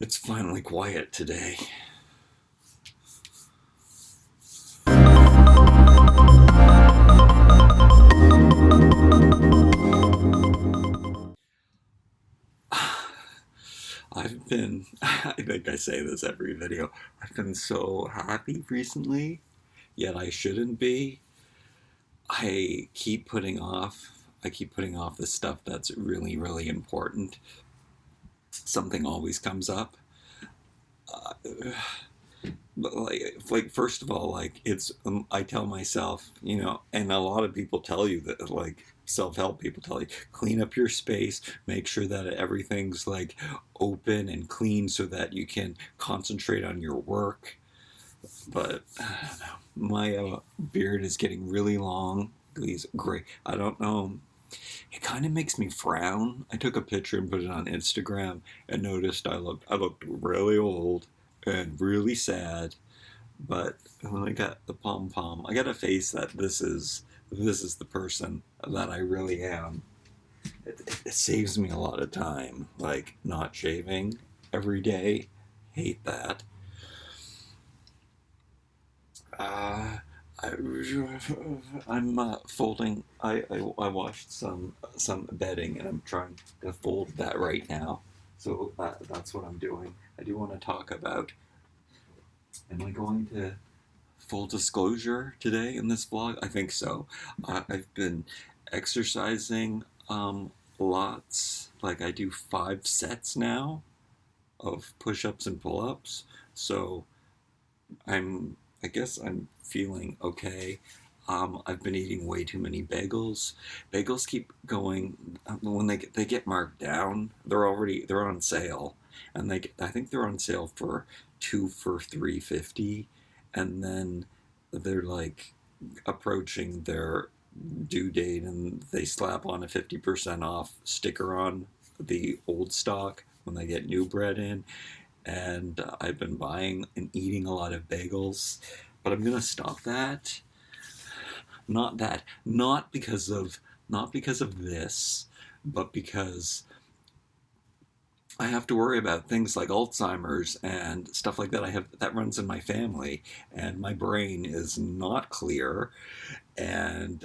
It's finally quiet today. I think I say this every video, I've been so happy recently, yet I shouldn't be. I keep putting off the stuff that's really, really important. Something always comes up. Uh, but like first of all, like I tell myself, and a lot of people tell you that, like self-help people tell you, clean up your space, make sure that everything's like open and clean so that you can concentrate on your work. But I don't know. My beard is getting really long. These gray. I don't know. It kind of makes me frown. I took a picture and put it on Instagram and noticed I looked really old and really sad. But when I got the pom pom, I got a face that this is the person that I really am. It saves me a lot of time, like not shaving every day. Hate that. Uh, I, I'm folding. I washed some bedding and I'm trying to fold that right now. So that's what I'm doing. I do want to talk about. Am I going to full disclosure today in this vlog? I think so. I've been exercising lots. Like I do 5 sets now of push-ups and pull-ups. So I guess I'm feeling okay. I've been eating way too many bagels. Bagels keep going when they get marked down. They're on sale, and I think they're on sale for 2 for $3.50, and then they're like approaching their due date, and they slap on a 50% off sticker on the old stock when they get new bread in. And I've been buying and eating a lot of bagels, but I'm gonna stop that. Not because of this, but because I have to worry about things like Alzheimer's and stuff like that. That runs in my family, and my brain is not clear. And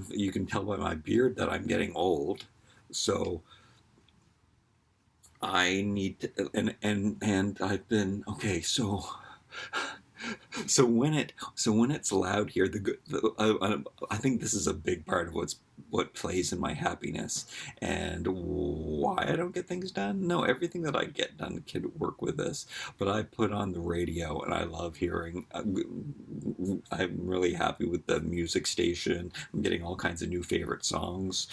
you can tell by my beard that I'm getting old. So I need to, and I've been okay. So when it's loud here, I think this is a big part of what plays in my happiness and why I don't get things done. No, everything that I get done can work with this, but I put on the radio and I love hearing. I'm really happy with the music station. I'm getting all kinds of new favorite songs.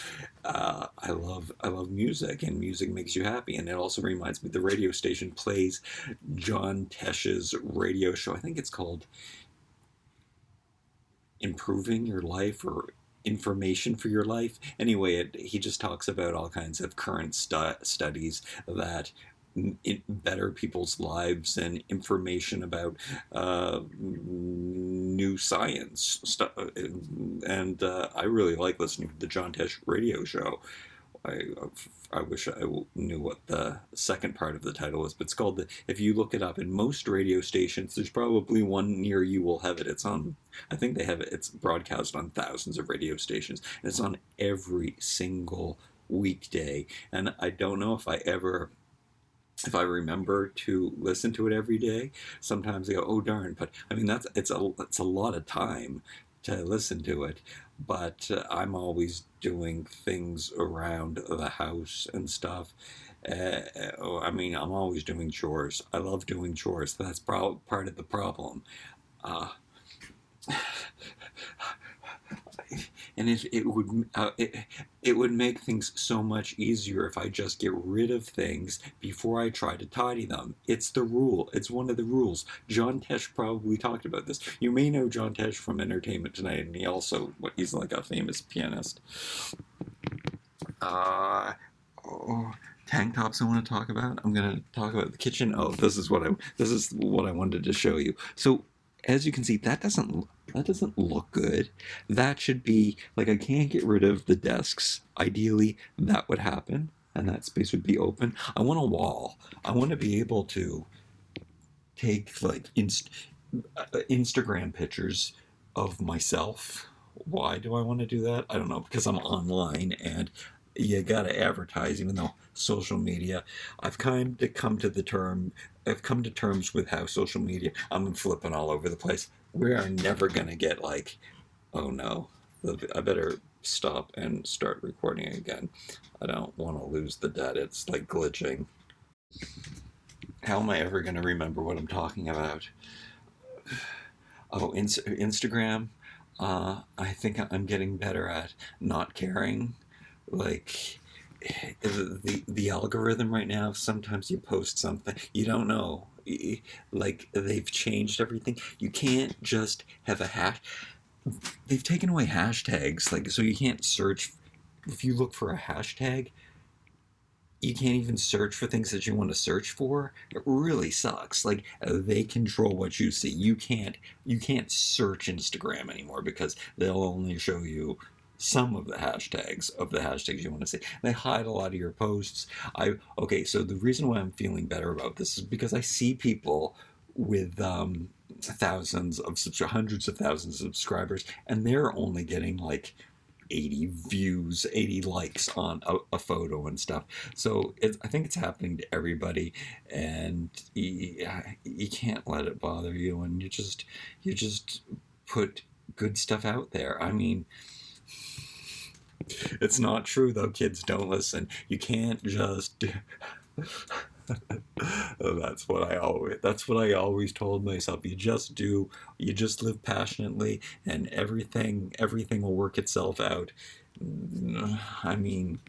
I love music, and music makes you happy, and it also reminds me the radio station plays John Tesh's radio show. I think it's called Improving Your Life or Information for Your Life. Anyway, he just talks about all kinds of current studies that better people's lives and information about new science stuff. And I really like listening to the John Tesh radio show. I I wish I knew what the second part of the title was, but it's called if you look it up in most radio stations, there's probably one near you will have it. It's on, I think they have it, it's broadcast on thousands of radio stations, and it's on every single weekday. And I don't know if I remember to listen to it every day. Sometimes I go, oh darn, but I mean, it's a lot of time to listen to it, but I'm always doing things around the house and stuff. I mean, I'm always doing chores. I love doing chores. That's part of the problem. Uh, and it would make things so much easier if I just get rid of things before I try to tidy them. It's the rule. It's one of the rules. John Tesh probably talked about this. You may know John Tesh from Entertainment Tonight, and he's like a famous pianist. Oh, tank tops I want to talk about. I'm going to talk about the kitchen. Oh, this is what I wanted to show you. So as you can see, that doesn't look good. That should be like, I can't get rid of the desks. Ideally, that would happen. and that space would be open. I want a wall. I want to be able to take like Instagram pictures of myself. Why do I want to do that? I don't know, because I'm online and you gotta advertise, even though social media, I've kind of come to the term, I've come to terms with how social media, I'm flipping all over the place. We are never gonna get like, oh no, I better stop and start recording again. I don't want to lose the data. It's like glitching. How am I ever going to remember what I'm talking about? Oh, Instagram. I think I'm getting better at not caring. Like the algorithm right now. Sometimes you post something you don't know. Like they've changed everything. You can't just have a hash. They've taken away hashtags. Like so you can't search. If you look for a hashtag, you can't even search for things that you want to search for. It really sucks. Like they control what you see. You can't search Instagram anymore because they'll only show you some of the hashtags you want to see. They hide a lot of your posts. So the reason why I'm feeling better about this is because I see people with hundreds of thousands of subscribers, and they're only getting like 80 views, 80 likes on a photo and stuff. So I think it's happening to everybody, and you can't let it bother you, and you just put good stuff out there. I mean, it's not true though. Kids, don't listen. You can't just. That's what I always told myself. You just live passionately, and everything will work itself out. I mean,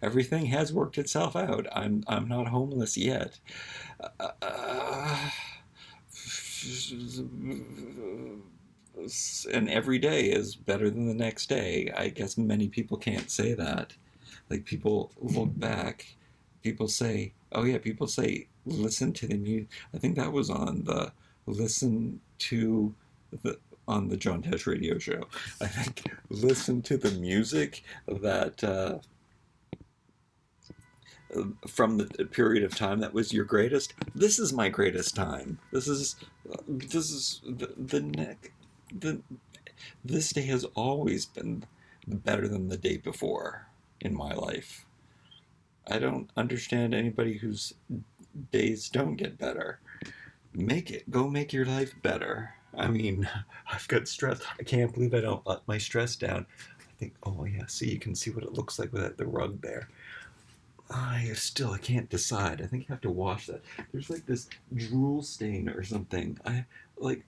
everything has worked itself out. I'm not homeless yet. Uh, and every day is better than the next day. I guess many people can't say that. Like people look back, people say, oh yeah, people say, listen to the music. I think that was on the listen to the on the John Tesh radio show. I think listen to the music that from the period of time that was your greatest. This is my greatest time. This is the neck. The This day has always been better than the day before in my life. I don't understand anybody whose days don't get better. Go make your life better. I mean, I've got stress. I can't believe I don't let my stress down. I think, oh yeah, see, you can see what it looks like without the rug there. I can't decide. I think you have to wash that. There's like this drool stain or something. Like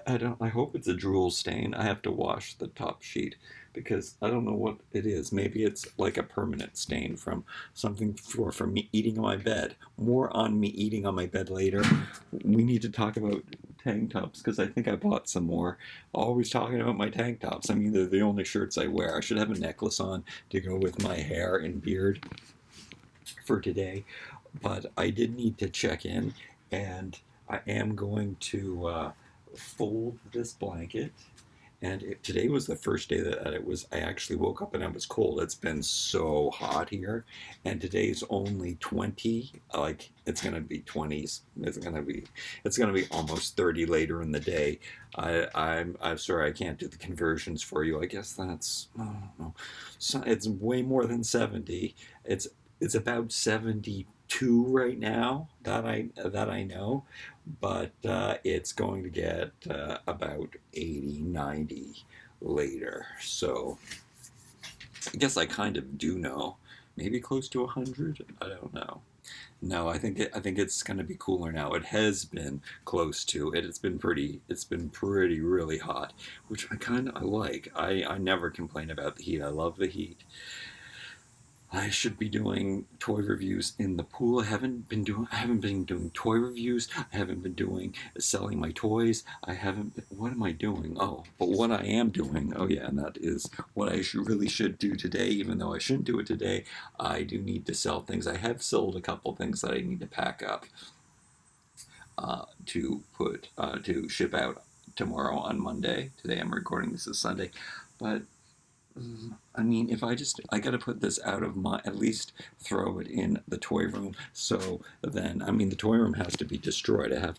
I don't. I hope it's a drool stain. I have to wash the top sheet because I don't know what it is. Maybe it's like a permanent stain from something from me eating on my bed. More on me eating on my bed later. We need to talk about tank tops because I think I bought some more. Always talking about my tank tops. I mean, they're the only shirts I wear. I should have a necklace on to go with my hair and beard for today, but I did need to check in, and I am going to fold this blanket. And today was the first day that it was. I actually woke up and I was cold. It's been so hot here, and today's only 20. Like it's gonna be 20s. It's gonna be almost 30 later in the day. I'm sorry I can't do the conversions for you. I guess that's I don't know. So it's way more than 70. It's about 72 right now that I know, but it's going to get about 80, 90 later. So I guess I kind of do know. Maybe close to 100. I don't know. No, I think it's going to be cooler now. It has been close to it. It's been pretty really hot, which I like. I never complain about the heat. I love the heat. I should be doing toy reviews in the pool. I haven't been doing toy reviews. I haven't been doing selling my toys. What am I doing? Oh, but what I am doing, oh yeah, and that is what I really should do today, even though I shouldn't do it today. I do need to sell things. I have sold a couple things that I need to pack up to ship out tomorrow on Monday. Today I'm recording this is Sunday, but I mean, if I got to put this out of my, at least throw it in the toy room. So then, I mean, the toy room has to be destroyed. I have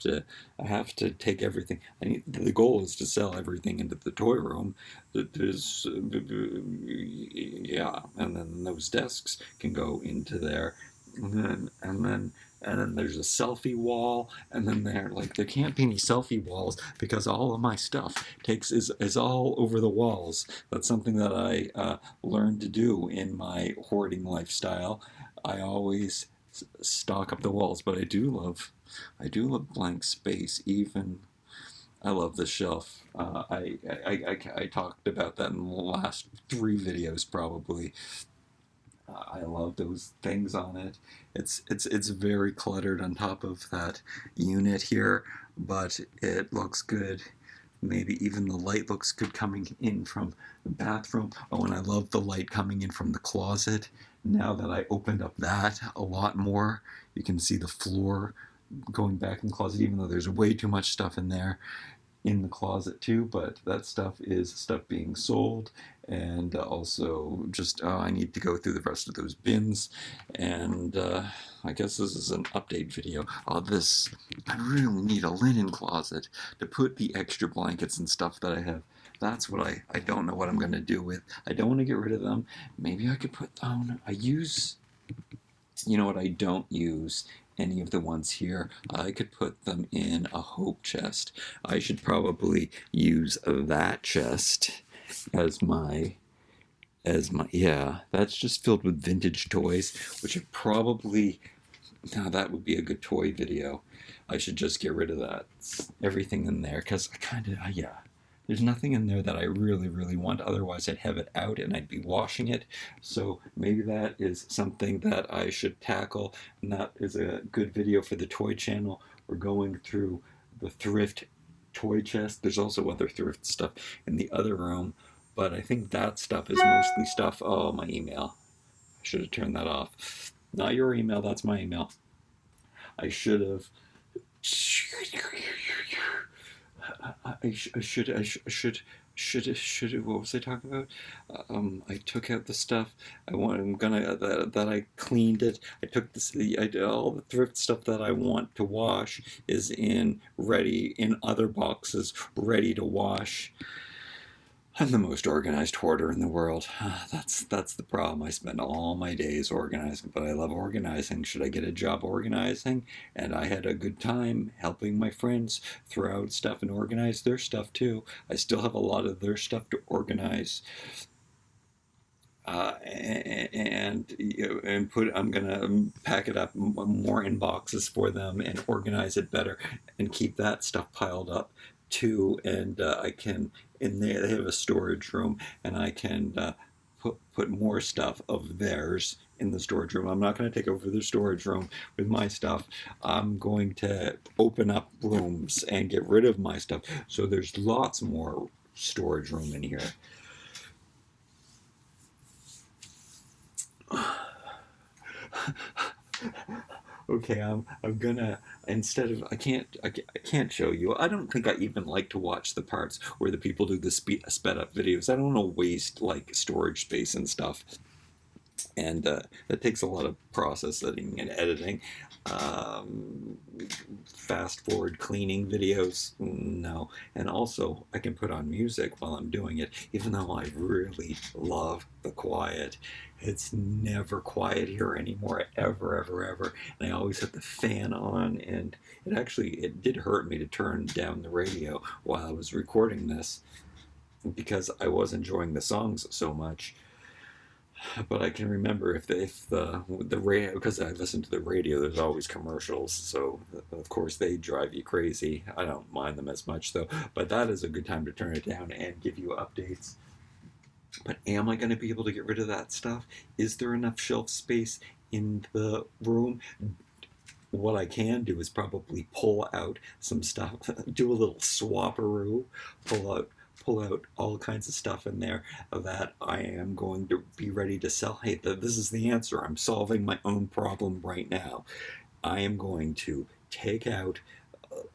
to take everything. The goal is to sell everything into the toy room. There's, yeah, and then those desks can go into there, and then there's a selfie wall, and then there can't be any selfie walls because all of my stuff is all over the walls. That's something that I learned to do in my hoarding lifestyle. I always stock up the walls, but I do love blank space. Even I love the shelf. I talked about that in the last 3 videos probably. I love those things on it. It's very cluttered on top of that unit here, but it looks good. Maybe even the light looks good coming in from the bathroom. Oh, and I love the light coming in from the closet. Now that I opened up that a lot more, you can see the floor going back in the closet, even though there's way too much stuff in there in the closet too, but that stuff is stuff being sold. And also just I need to go through the rest of those bins. And I guess this is an update video. This, I really need a linen closet to put the extra blankets and stuff that I have. That's what I don't know what I'm going to do with. I don't want to get rid of them. Maybe I could put, oh no, you know what, I don't use any of the ones here. I could put them in a hope chest. I should probably use that chest as my yeah, that's just filled with vintage toys, which are probably, now that would be a good toy video. I should just get rid of that, everything in there, because I kind of, yeah, there's nothing in there that I really, really want. Otherwise, I'd have it out and I'd be washing it. So maybe that is something that I should tackle. And that is a good video for the toy channel. We're going through the thrift toy chest. There's also other thrift stuff in the other room. But I think that stuff is mostly stuff. Oh, my email. I should have turned that off. Not your email, that's my email. I should have. I should. What was I talking about? I took out the stuff. I'm gonna that I cleaned it. I took this. I did all the thrift stuff that I want to wash is in other boxes, ready to wash. I'm the most organized hoarder in the world. That's the problem. I spend all my days organizing, but I love organizing. Should I get a job organizing? And I had a good time helping my friends throw out stuff and organize their stuff too. I still have a lot of their stuff to organize. And put, I'm gonna pack it up more in boxes for them and organize it better and keep that stuff piled up too. And I can, in there they have a storage room, and I can put more stuff of theirs in the storage room. I'm not going to take over the storage room with my stuff. I'm going to open up rooms and get rid of my stuff, so there's lots more storage room in here. Okay, I'm gonna, instead of, I can't show you. I don't think I even like to watch the parts where the people do the sped up videos. I don't want to waste like storage space and stuff, and that takes a lot of processing and editing. Um, Fast forward cleaning videos, no. And also, I can put on music while I'm doing it, even though I really love the quiet. It's never quiet here anymore, ever. And I always have the fan on, and it did hurt me to turn down the radio while I was recording this because I was enjoying the songs so much. But I can remember if the radio, because I listen to the radio, there's always commercials, so of course they drive you crazy. I don't mind them as much though, but that is a good time to turn it down and give you updates. But am I going to be able to get rid of that stuff? Is there enough shelf space in the room? What I can do is probably pull out some stuff, do a little swapperoo, pull out all kinds of stuff in there that I am going to be ready to sell. Hey, this is the answer. I'm solving my own problem right now. I am going to take out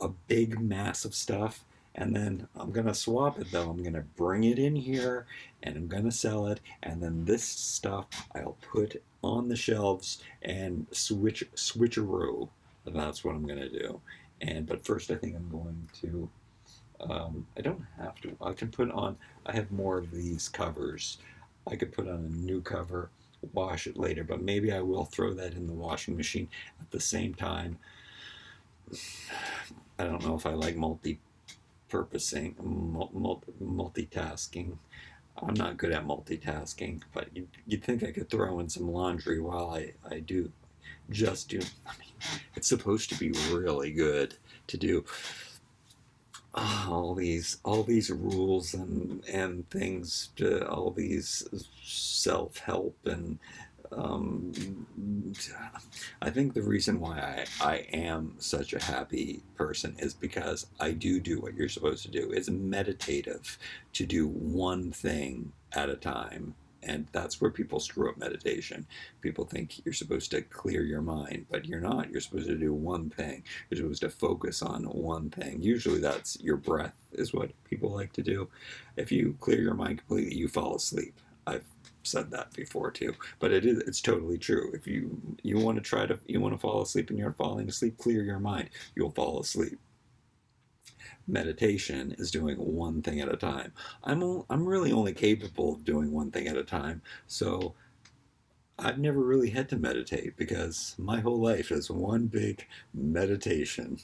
a big mass of stuff And then I'm going to swap it though. I'm going to bring it in here and I'm going to sell it. And then this stuff I'll put on the shelves and switcheroo. That's what I'm going to do. But first, I think I'm going to. I don't have to. I can put on. I have more of these covers. I could put on a new cover, wash it later, but maybe I will throw that in the washing machine at the same time. I don't know if I like multitasking. I'm not good at multitasking, but you'd think I could throw in some laundry while I do. Just do. I mean, it's supposed to be really good to do all these rules and things, all these self-help and um, I think the reason why I am such a happy person is because I do what you're supposed to do. It's meditative to do one thing at a time. And that's where people screw up meditation. People think you're supposed to clear your mind, but you're not. You're supposed to do one thing. You're supposed to focus on one thing. Usually that's your breath is what people like to do. If you clear your mind completely, you fall asleep. I've said that before too, but it's totally true. If you want to fall asleep and you're falling asleep, clear your mind. You'll fall asleep. Meditation is doing one thing at a time. I'm really only capable of doing one thing at a time. So I've never really had to meditate because my whole life is one big meditation.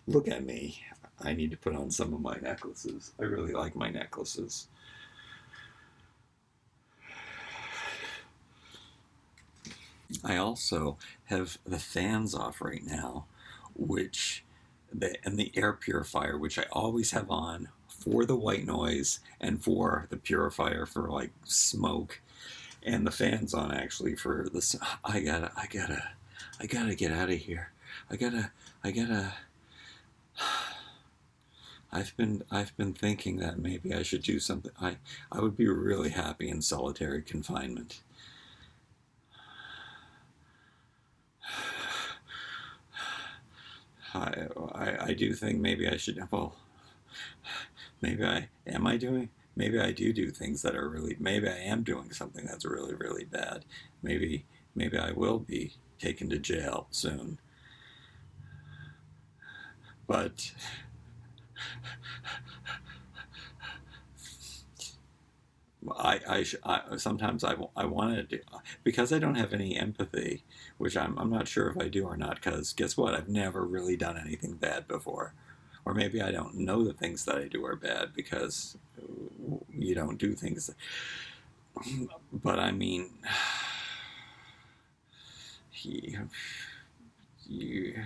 Look at me. I need to put on some of my necklaces. I really like my necklaces. I also have the fans off right now, and the air purifier, which I always have on for the white noise and for the purifier for like smoke, and the fans on actually for this. I gotta get out of here. I gotta. I've been thinking that maybe I should do something. I would be really happy in solitary confinement. I do think maybe I should. Well, maybe I am. I doing. Maybe I do things that are really. Maybe I am doing something that's really bad. Maybe I will be taken to jail soon. But sometimes I want to do because I don't have any empathy, which I'm not sure if I do or not. Because guess what? I've never really done anything bad before, or maybe I don't know the things that I do are bad because you don't do things. But I mean, you,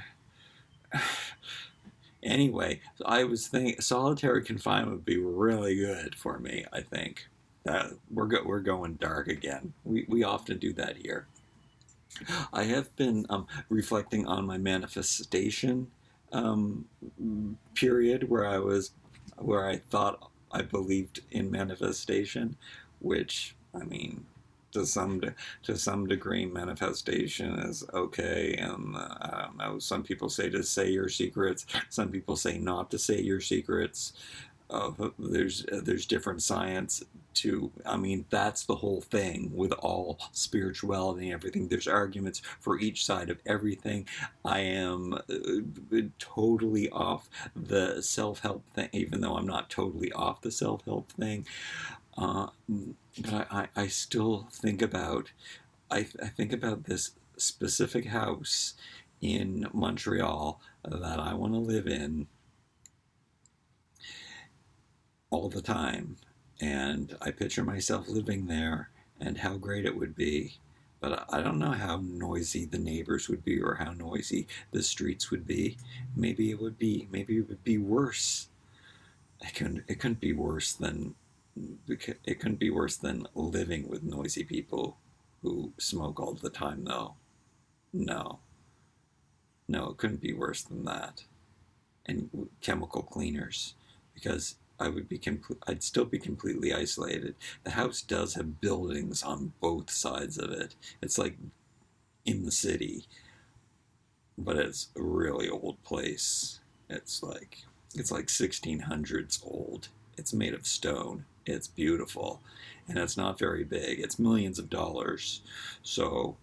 anyway, I was thinking solitary confinement would be really good for me. I think that we're going dark again. We often do that here. I have been reflecting on my manifestation um, period where I thought I believed in manifestation, which I mean, to some degree, manifestation is okay. And I don't know. Some people say to say your secrets. Some people say not to say your secrets. There's different science to. I mean, that's the whole thing with all spirituality and everything. There's arguments for each side of everything. I am totally off the self-help thing, even though I'm not totally off the self-help thing. Uh, but I still think about I think about this specific house in Montreal that I want to live in all the time. And I picture myself living there and how great it would be. But I don't know how noisy the neighbors would be or how noisy the streets would be. Maybe it would be worse. It couldn't be worse than it couldn't be worse than living with noisy people who smoke all the time though. No. No, it couldn't be worse than that. And chemical cleaners because I'd still be completely isolated. The house does have buildings on both sides of it. It's like in the city, but it's a really old place. It's like It's like 1600s old. It's made of stone. It's beautiful. And it's not very big. It's millions of dollars. So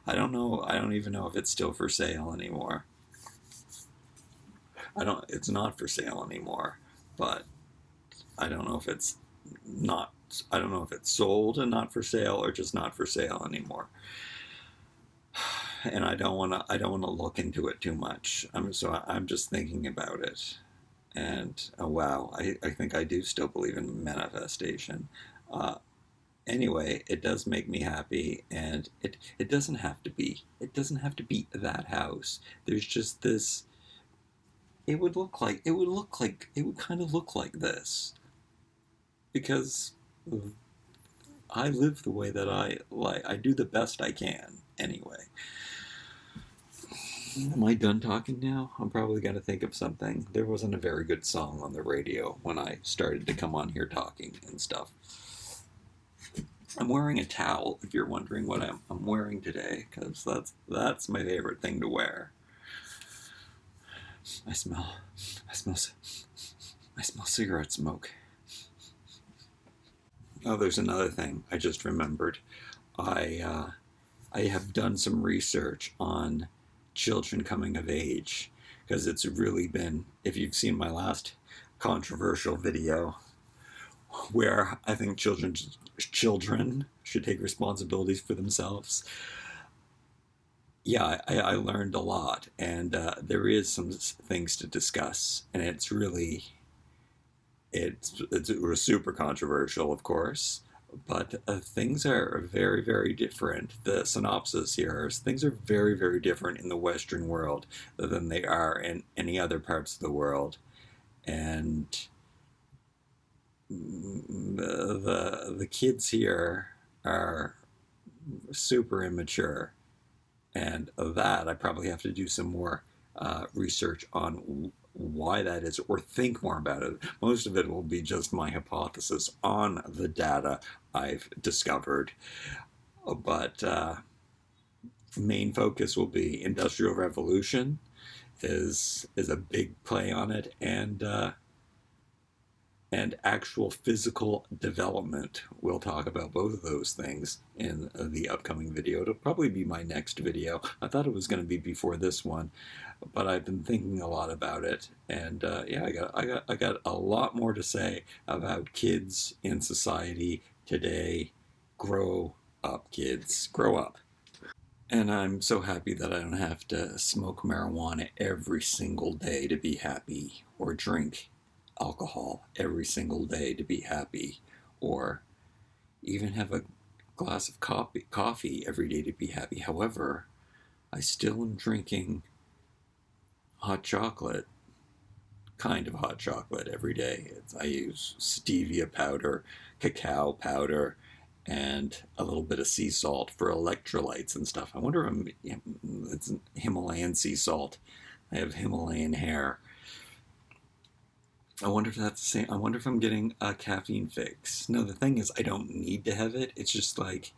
I don't know. I don't even know if it's still for sale anymore. It's not for sale anymore. But I don't know if it's not. I don't know if it's sold and not for sale or just not for sale anymore. And I don't want to. I don't want to look into it too much. I'm just thinking about it. And wow, I think I do still believe in manifestation. Uh, anyway, it does make me happy, and it doesn't have to be. It doesn't have to be that house. There's just this. It would look like. It would look like. It would kind of look like this because I live the way that I like. I do the best I can anyway. Am I done talking now? I'm probably going to think of something. There wasn't a very good song on the radio when I started to come on here talking and stuff. I'm wearing a towel, if you're wondering what I'm wearing today, because that's my favorite thing to wear. I smell cigarette smoke. Oh, there's another thing I just remembered. I have done some research on children coming of age because it's really been, if you've seen my last controversial video where I think children should take responsibilities for themselves. Yeah, I learned a lot, and there is some things to discuss, and it's really it was super controversial, of course, but things are very, very different. The synopsis here is things are very, very different in the Western world than they are in any other parts of the world, and the kids here are super immature, and of that I probably have to do some more research on why that is, or think more about it. Most of it will be just my hypothesis on the data I've discovered, but main focus will be Industrial Revolution is a big play on it, and actual physical development. We'll talk about both of those things in the upcoming video. It'll probably be my next video. I thought it was going to be before this one, but I've been thinking a lot about it, and yeah, I got a lot more to say about kids in society today. Grow up, kids. Grow up. And I'm so happy that I don't have to smoke marijuana every single day to be happy, or drink alcohol every single day to be happy, or even have a glass of coffee every day to be happy. However, I still am drinking hot chocolate, kind of hot chocolate every day. I use stevia powder, cacao powder, and a little bit of sea salt for electrolytes and stuff. I wonder if it's Himalayan sea salt. I have Himalayan hair. I wonder if that's the same. I wonder if I'm getting a caffeine fix. No, the thing is, I don't need to have it. It's just like,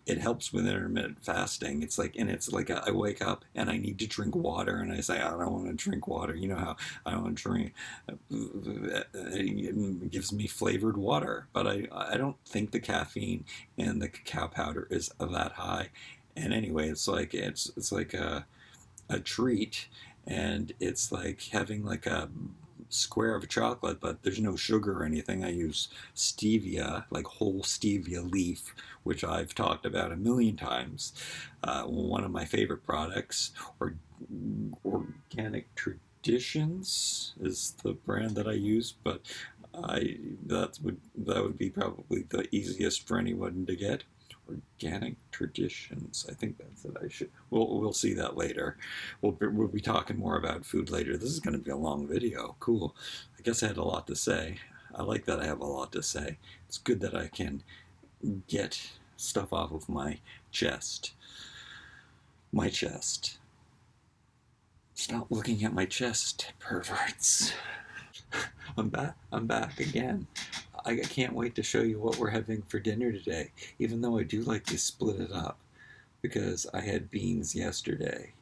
it helps with intermittent fasting. It's like, and it's like I wake up and I need to drink water, and I say, I don't want to drink water. You know how I don't want to drink. It gives me flavored water, but I don't think the caffeine in the cacao powder is that high. And anyway, it's like a treat, and it's like having like a square of chocolate, but there's no sugar or anything. I use stevia, like whole stevia leaf, which I've talked about a million times. One of my favorite products, or Organic Traditions, is the brand that I use, but that would be probably the easiest for anyone to get. Organic Traditions. I think that's it. We'll see that later. We'll be talking more about food later. This is going to be a long video. Cool. I guess I had a lot to say. I like that I have a lot to say. It's good that I can get stuff off of my chest. My chest. Stop looking at my chest, perverts. I'm back again. I can't wait to show you what we're having for dinner today, even though I do like to split it up, because I had beans yesterday,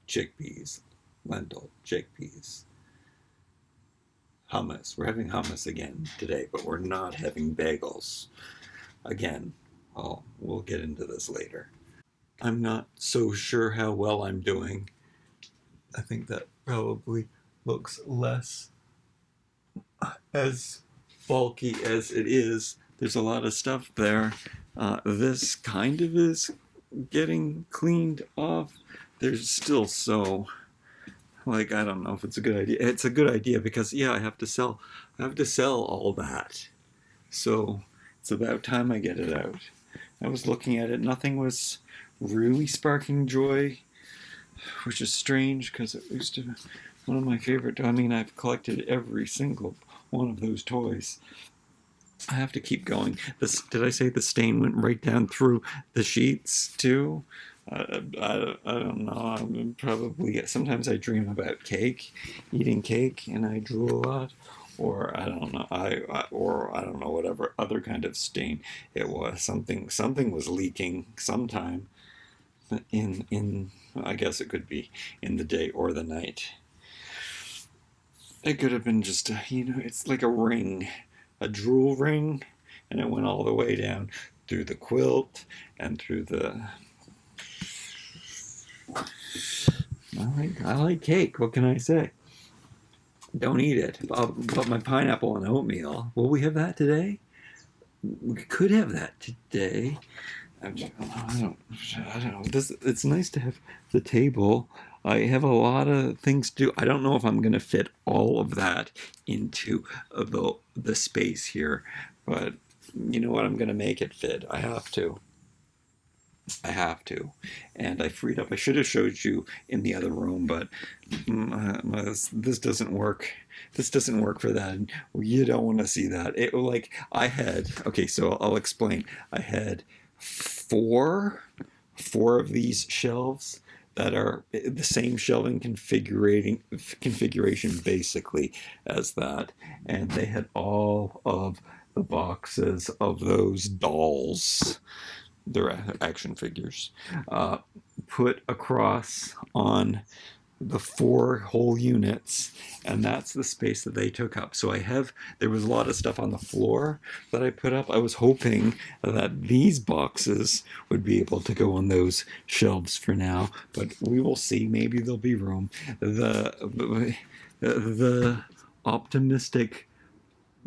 chickpeas, lentil, chickpeas, hummus. We're having hummus again today, but we're not having bagels. Again, we'll get into this later. I'm not so sure how well I'm doing. I think that probably looks less as bulky as it is. There's a lot of stuff there. This kind of is getting cleaned off. There's still so, like, I don't know if it's a good idea. It's a good idea because, yeah, I have to sell all that. So it's about time I get it out. I was looking at it. Nothing was really sparking joy, which is strange because it used to be one of my favorite. I mean, I've collected every single one of those toys. I have to keep going. Did I say the stain went right down through the sheets too? I don't know. I'm probably, sometimes I dream about cake, eating cake, and I drool a lot. Or I don't know. Or I don't know, whatever other kind of stain it was. Something was leaking sometime in I guess it could be in the day or the night. It could have been just it's like a ring, a drool ring, and it went all the way down through the quilt and through the. I like cake. What can I say? Don't eat it. But my pineapple and oatmeal. Will we have that today? We could have that today. I don't know. It's nice to have the table. I have a lot of things to do. I don't know if I'm going to fit all of that into the space here, but you know what? I'm going to make it fit. I have to. And I freed up. I should have showed you in the other room, but this doesn't work. This doesn't work for that. You don't want to see that. Okay, so I'll explain. I had four of these shelves that are the same shelving configuration basically as that, and they had all of the boxes of those dolls. They're action figures, put across on the 4 whole units, and that's the space that they took up. So there was a lot of stuff on the floor that I put up. I was hoping that these boxes would be able to go on those shelves for now, but we will see. Maybe there'll be room. The optimistic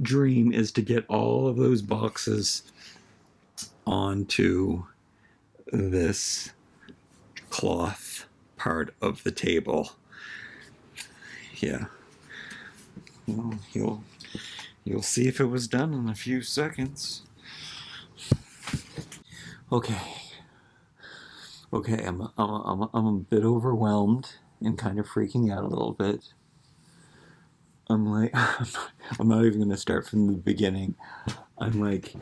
dream is to get all of those boxes onto this cloth part of the table. Yeah. Well, you'll see if it was done in a few seconds. Okay, I'm a bit overwhelmed and kind of freaking out a little bit. I'm like, I'm not even going to start from the beginning. I'm like,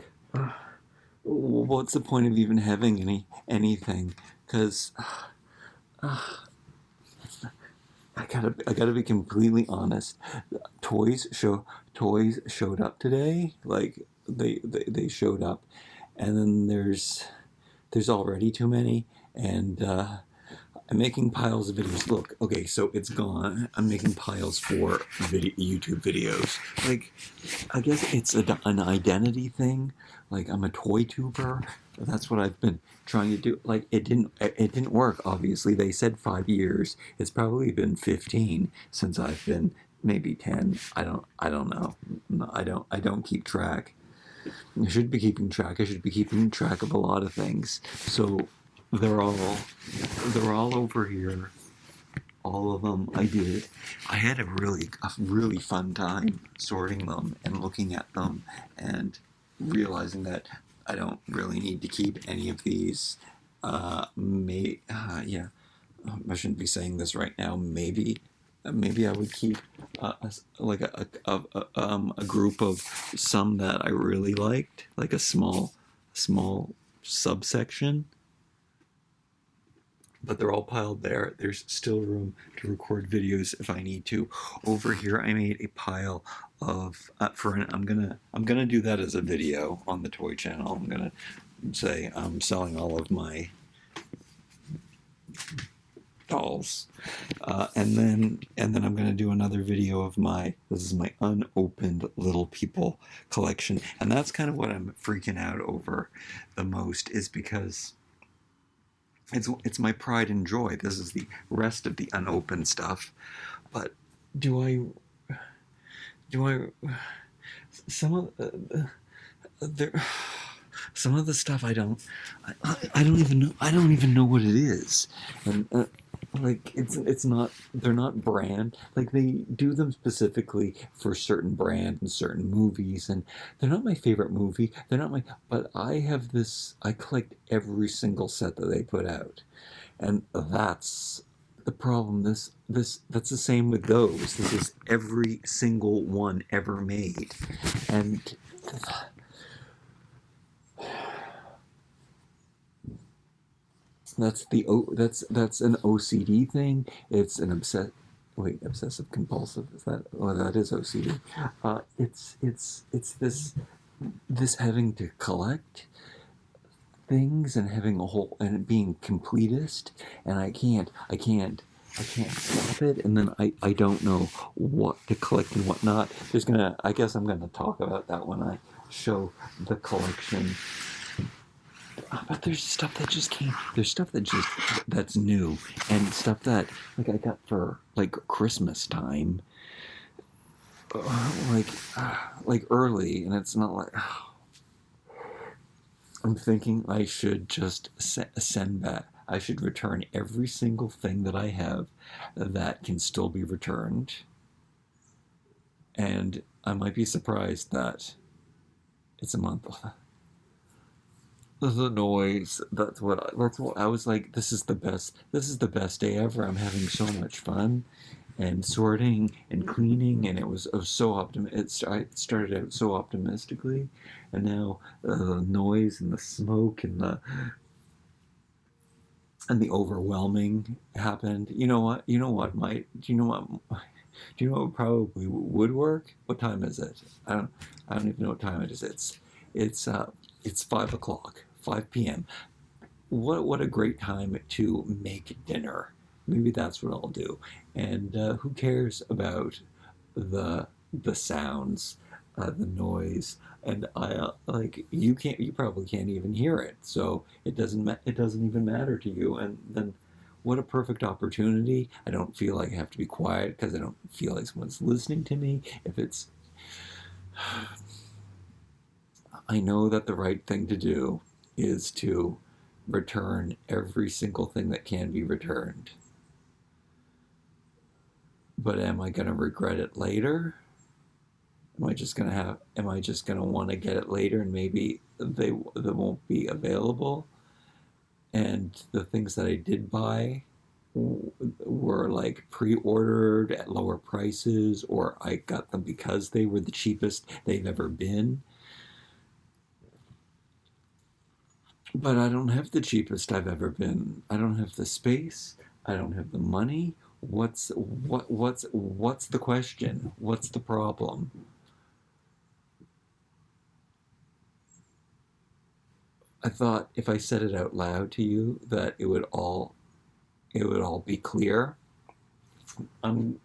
what's the point of even having anything? Because I gotta be completely honest. Toys showed up today. Like they showed up, and then there's already too many, and I'm making piles of videos. Look, okay, so it's gone. I'm making piles for YouTube videos. Like, I guess it's an identity thing. Like, I'm a toy tuber. That's what I've been trying to do. Like, it didn't work. Obviously, they said 5 years. It's probably been 15 since I've been, maybe 10. I don't know. I don't keep track. I should be keeping track. I should be keeping track of a lot of things. So they're all over here. All of them I did. I had a really fun time sorting them and looking at them and realizing that I don't really need to keep any of these. Yeah, I shouldn't be saying this right now. Maybe I would keep a group of some that I really liked, like a small subsection. But they're all piled there. There's still room to record videos if I need to. Over here, I made a pile of I'm gonna do that as a video on the toy channel. I'm gonna say I'm selling all of my dolls. And then I'm gonna do another video of this is my unopened Little People collection, and that's kind of what I'm freaking out over the most, is because it's my pride and joy. This is the rest of the unopened stuff, but do I some of there some of the stuff I don't even know. I don't even know what it is, and like it's not, they're not brand, like they do them specifically for certain brand and certain movies, and they're not my favorite movie. They're not my, but I collect every single set that they put out, and that's the problem. That's the same with those. This is every single one ever made, and that's an OCD thing. It's an obsessive compulsive. Is that? Oh, that is OCD. It's this having to collect things and having a whole and being completist, and I can't stop it, and then I don't know what to collect and what not. I guess I'm gonna talk about that when I show the collection. But there's stuff that just can't. There's stuff that's new, and stuff that like I got for like Christmas time, like early, and it's not like. I'm thinking I should just send back. I should return every single thing that I have that can still be returned, and I might be surprised that it's a month. The noise. That's what I was like. This is the best. This is the best day ever. I'm having so much fun, and sorting and cleaning, and it was so it started out so optimistically, and now the noise and the smoke and the overwhelming happened. You know what? You know what? Do you know what? Do you know what probably would work? What time is it? I don't even know what time it is. It's 5 o'clock, 5 p.m. What a great time to make dinner. Maybe that's what I'll do. And who cares about the sounds, the noise, and you probably can't even hear it, so it doesn't even matter to you. And then what a perfect opportunity. I don't feel like I have to be quiet because I don't feel like someone's listening to me. If it's I know that the right thing to do is to return every single thing that can be returned. But am I going to regret it later? Am I just going to want to get it later, and maybe they won't be available? And the things that I did buy were like pre-ordered at lower prices, or I got them because they were the cheapest they've ever been. But I don't have the cheapest I've ever been. I don't have the space. I don't have the money. What's the question? What's the problem? I thought if I said it out loud to you that it would all be clear. And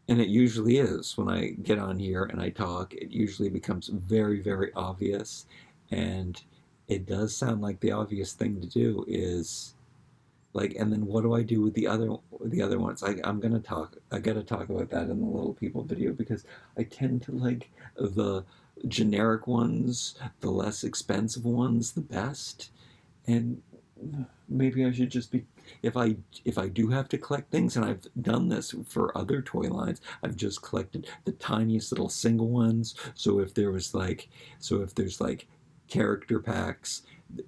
it usually is. When I get on here and I talk, it usually becomes very, very obvious, and it does sound like the obvious thing to do is like, and then what do I do with the other ones? I gotta talk about that in the Little People video, because I tend to like the generic ones, the less expensive ones, the best. And maybe I should just be, if I do have to collect things, and I've done this for other toy lines, I've just collected the tiniest little single ones. So if there's like character packs,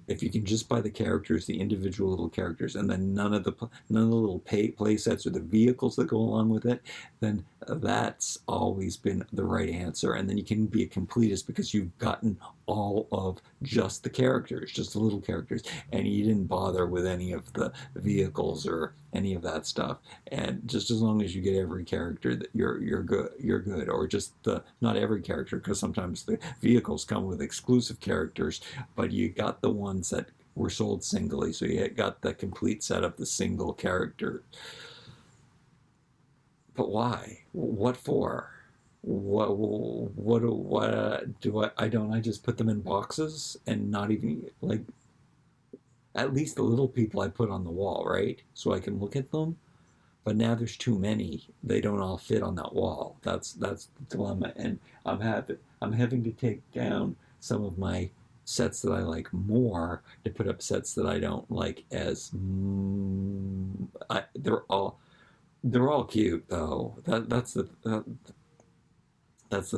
if you can just buy the characters, the individual little characters, and then none of the little play sets or the vehicles that go along with it, then that's always been the right answer. And then you can be a completist because you've gotten all of just the characters, just the little characters, and you didn't bother with any of the vehicles or any of that stuff. And just as long as you get every character, that you're good. Or just not every character, because sometimes the vehicles come with exclusive characters, but you got the ones that were sold singly, so you got the complete set of the single character. But why? What for? What do I don't I just put them in boxes and not even like, at least the little people I put on the wall, right? So I can look at them. But now there's too many. They don't all fit on that wall. That's the dilemma, and I'm having to take down some of my sets that I like more to put up sets that I don't like as. They're all cute though. That's the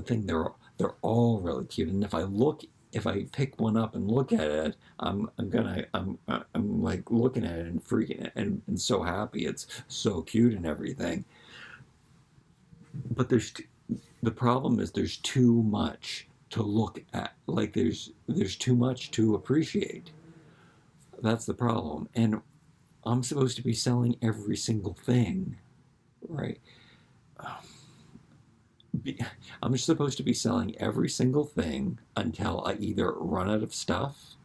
thing. They're all really cute, and if I pick one up and look at it, I'm like looking at it and freaking it and so happy. It's so cute and everything. But the problem is there's too much to look at. Like there's too much to appreciate. That's the problem. And I'm supposed to be selling every single thing, right? I'm supposed to be selling every single thing until I either run out of stuff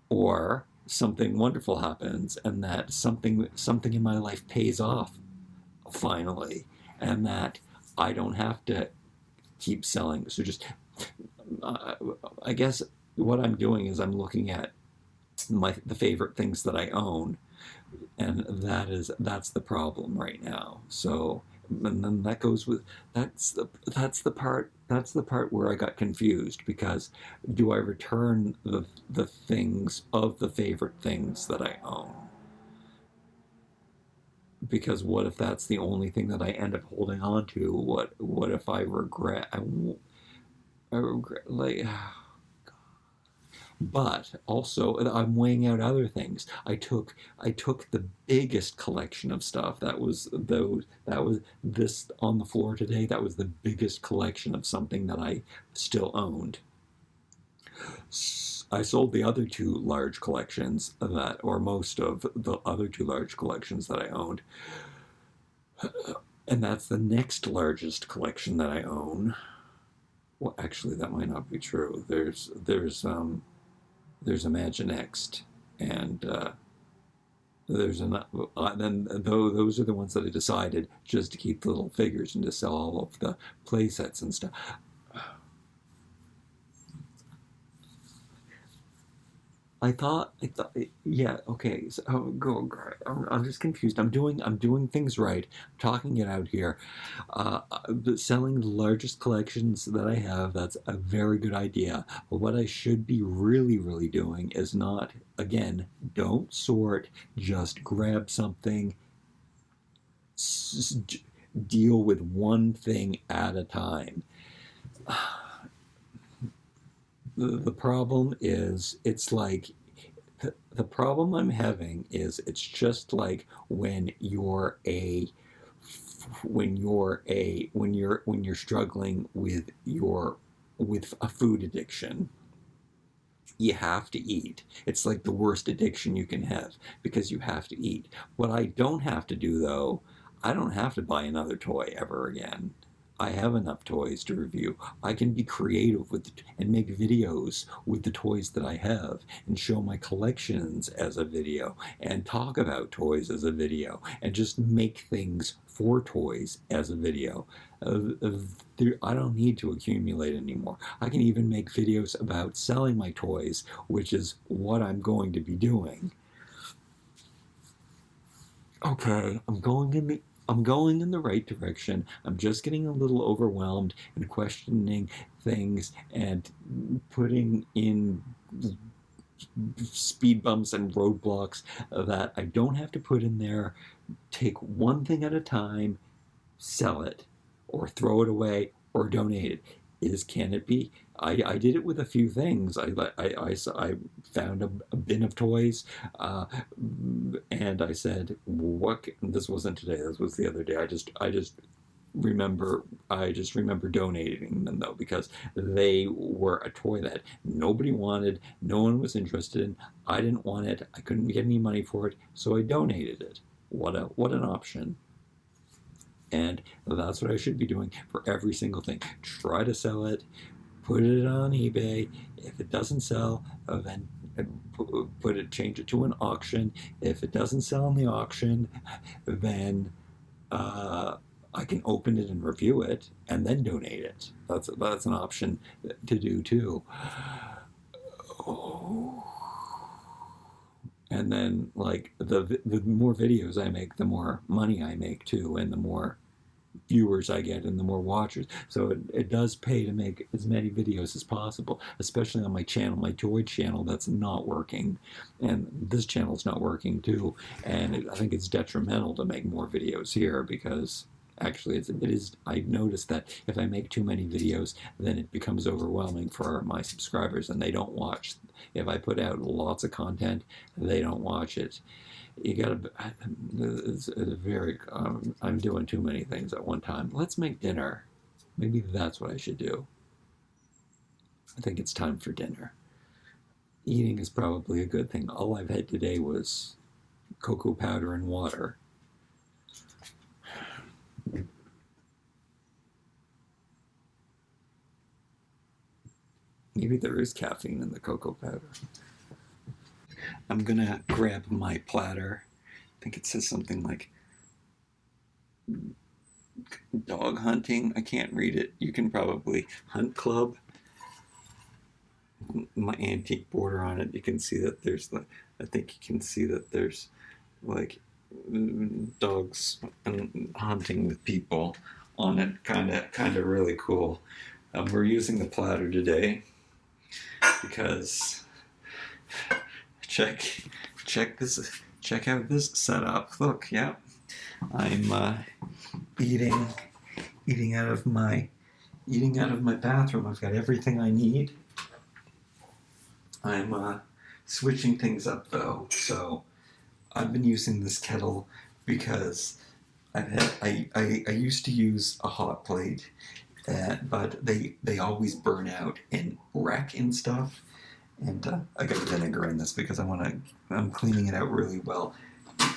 or something wonderful happens, and that something in my life pays off finally, and that I don't have to keep selling. So just uh, I guess what I'm doing is I'm looking at the favorite things that I own, and that's the problem right now. So, and then that goes with that's the part where I got confused, because do I return the things of the favorite things that I own? Because what if that's the only thing that I end up holding on to? What if I regret? I regret, like. But also, I'm weighing out other things. I took the biggest collection of stuff. That was this on the floor today. That was the biggest collection of something that I still owned. I sold the other two large collections or most of the other two large collections that I owned, and that's the next largest collection that I own. Well, actually, that might not be true. There's Imaginext, and there's then those are the ones that I decided just to keep the little figures and to sell all of the play sets and stuff. I thought, yeah, okay. So go. I'm just confused. I'm doing things right. I'm talking it out here. But selling the largest collections that I have, that's a very good idea. But what I should be really, really doing is not, again, don't sort, just grab something, deal with one thing at a time. The problem is it's like the problem I'm having is it's just like when you're struggling with a food addiction. You have to eat. It's like the worst addiction you can have, because you have to eat. What I don't have to do though, I don't have to buy another toy ever again. I have enough toys to review. I can be creative and make videos with the toys that I have, and show my collections as a video, and talk about toys as a video, and just make things for toys as a video. I don't need to accumulate anymore. I can even make videos about selling my toys, which is what I'm going to be doing. Okay, I'm going in the right direction. I'm just getting a little overwhelmed and questioning things and putting in speed bumps and roadblocks that I don't have to put in there. Take one thing at a time, sell it, or throw it away, or donate it. Can it be? I did it with a few things. I found a bin of toys, and I said, "What?" This wasn't today. This was the other day. I just remember donating them though, because they were a toy that nobody wanted, no one was interested in. I didn't want it. I couldn't get any money for it, so I donated it. What an option. And that's what I should be doing for every single thing. Try to sell it, put it on eBay. If it doesn't sell, then change it to an auction. If it doesn't sell in the auction, then I can open it and review it and then donate it. That's an option to do too. Oh. And then like the more videos I make, the more money I make too, and the more viewers I get and the more watchers. So it does pay to make as many videos as possible, especially on my channel, my Joy channel that's not working. And this channel's not working too. And I think it's detrimental to make more videos here because actually it is. I noticed that if I make too many videos, then it becomes overwhelming for my subscribers and they don't watch. If I put out lots of content, they don't watch it. You gotta. It's very. I'm doing too many things at one time. Let's make dinner. Maybe that's what I should do. I think it's time for dinner. Eating is probably a good thing. All I've had today was cocoa powder and water. Maybe there is caffeine in the cocoa powder. I'm gonna grab my platter. I think it says something like dog hunting. I can't read it. You can probably hunt club. My antique border on it. You can see that there's the. I think you can see that there's like dogs and hunting with people on it. Kind of really cool. We're using the platter today because check out this setup. Look, yeah, I'm eating out of my bathroom. I've got everything I need. I'm switching things up though. So I've been using this kettle because I used to use a hot plate, but they always burn out and wreck and stuff. And I got vinegar in this because I'm cleaning it out really well.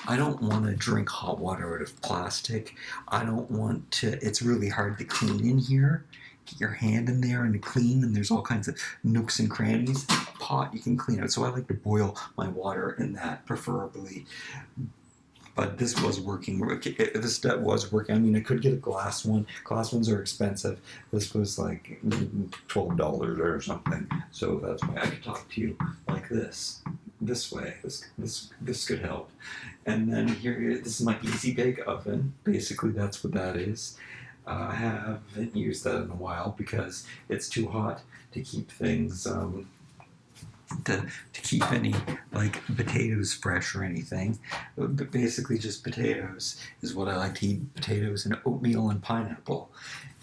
I don't want to drink hot water out of plastic. I don't want to. It's really hard to clean in here. Get your hand in there and clean, and there's all kinds of nooks and crannies. A pot you can clean out. So I like to boil my water in that, preferably. But this was working. This step was working. I mean, I could get a glass one. Glass ones are expensive. This was like $12 or something. So that's why I could talk to you like this way. This could help. And then here, this is my easy bake oven. Basically, that's what that is. I haven't used that in a while because it's too hot to keep things. To keep any like potatoes fresh or anything, but basically just potatoes is what I like to eat. Potatoes and oatmeal and pineapple.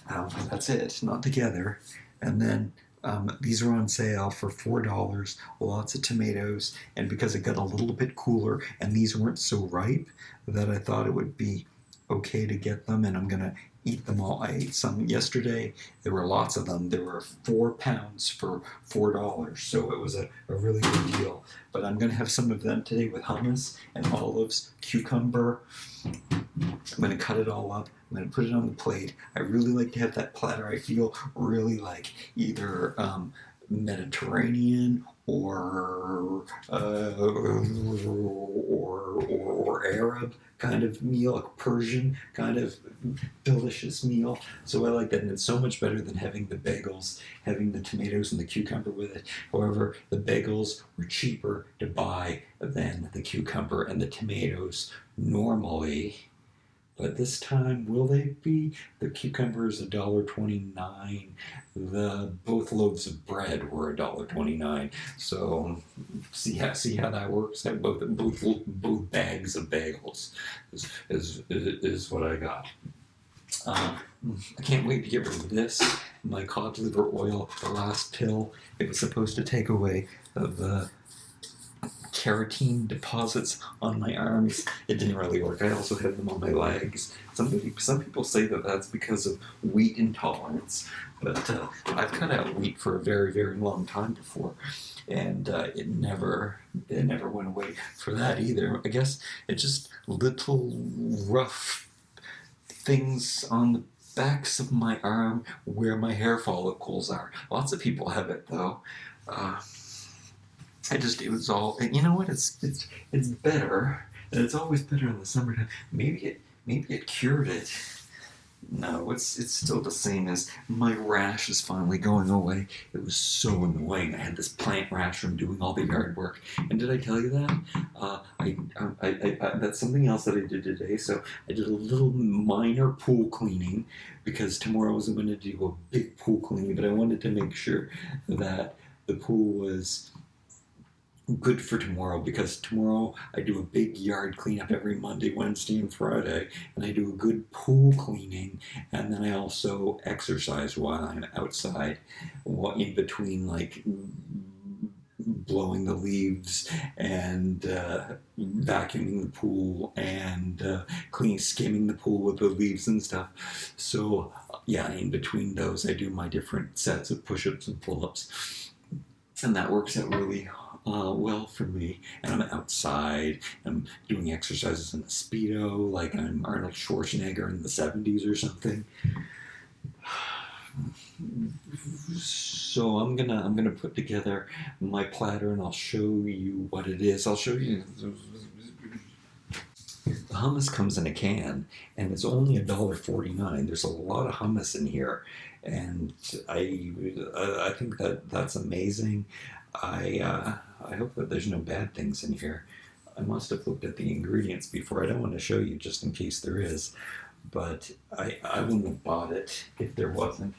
That's it, not together. And then these are on sale for $4. Lots of tomatoes, and because it got a little bit cooler and these weren't so ripe, that I thought it would be okay to get them, and I'm gonna eat them all. I ate some yesterday. There were lots of them. There were 4 pounds for $4, so it was a really good deal. But I'm going to have some of them today with hummus and olives, cucumber. I'm going to cut it all up. I'm going to put it on the plate. I really like to have that platter. I feel really like either Mediterranean or Arab kind of meal, a Persian kind of delicious meal. So I like that, and it's so much better than having the bagels, having the tomatoes and the cucumber with it. However, the bagels were cheaper to buy than the cucumber and the tomatoes normally. But this time, will they be? The cucumber is $1.29. Both loaves of bread were $1.29. So see how that works. Both bags of bagels is what I got. I can't wait to get rid of this. My cod liver oil, the last pill. It was supposed to take away the keratin deposits on my arms. It didn't really work. I also have them on my legs. Some people say that that's because of wheat intolerance, but I've cut out wheat for a very, very long time before, and it never went away for that either. I guess it's just little rough things on backs of my arm where my hair follicles are. Lots of people have it though. It was all, and you know what? It's better, and it's always better in the summertime. Maybe it cured it. No, it's still the same as my rash is finally going away. It was so annoying. I had this plant rash from doing all the yard work. And did I tell you that? That's something else that I did today. So I did a little minor pool cleaning because tomorrow I was going to do a big pool cleaning, but I wanted to make sure that the pool was good for tomorrow, because tomorrow I do a big yard cleanup every Monday, Wednesday, and Friday, and I do a good pool cleaning, and then I also exercise while I'm outside, in between like blowing the leaves and vacuuming the pool and skimming the pool with the leaves and stuff. So yeah, in between those I do my different sets of push-ups and pull-ups, and that works out really well for me. And I'm outside, I'm doing exercises in a Speedo, like I'm Arnold Schwarzenegger in the 70s or something. So I'm gonna put together my platter and I'll show you what it is. I'll show you. The hummus comes in a can, and it's only $1.49. There's a lot of hummus in here, and I think that's amazing. I hope that there's no bad things in here. I must have looked at the ingredients before. I don't want to show you just in case there is, but I wouldn't have bought it if there wasn't.